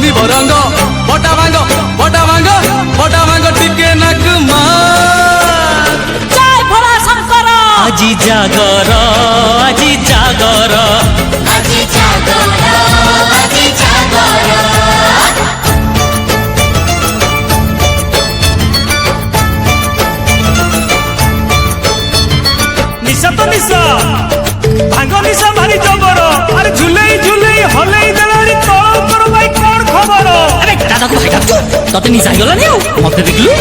ଥିବ ରଙ୍ଗ ବଟା ଭାଙ୍ଗ ବଟା ଭାଙ୍ଗ ବଟା ଭାଙ୍ଗ ଟିକେ ନାକୁ ମାର জয় ভোলা শঙ্কর আজি জাগর আজি জাগর আজি জাগর আজি জাগর নিশা তো নিশা ভাঙ্গ নিশা ভারি জবর আরে ঝুলেই ঝুলেই হলেই দেলানি তল উপর ভাই কোন খবর আরে দাদা তো ভাই ডাকছো ততে নিশা হইগলানি মতে দেখলু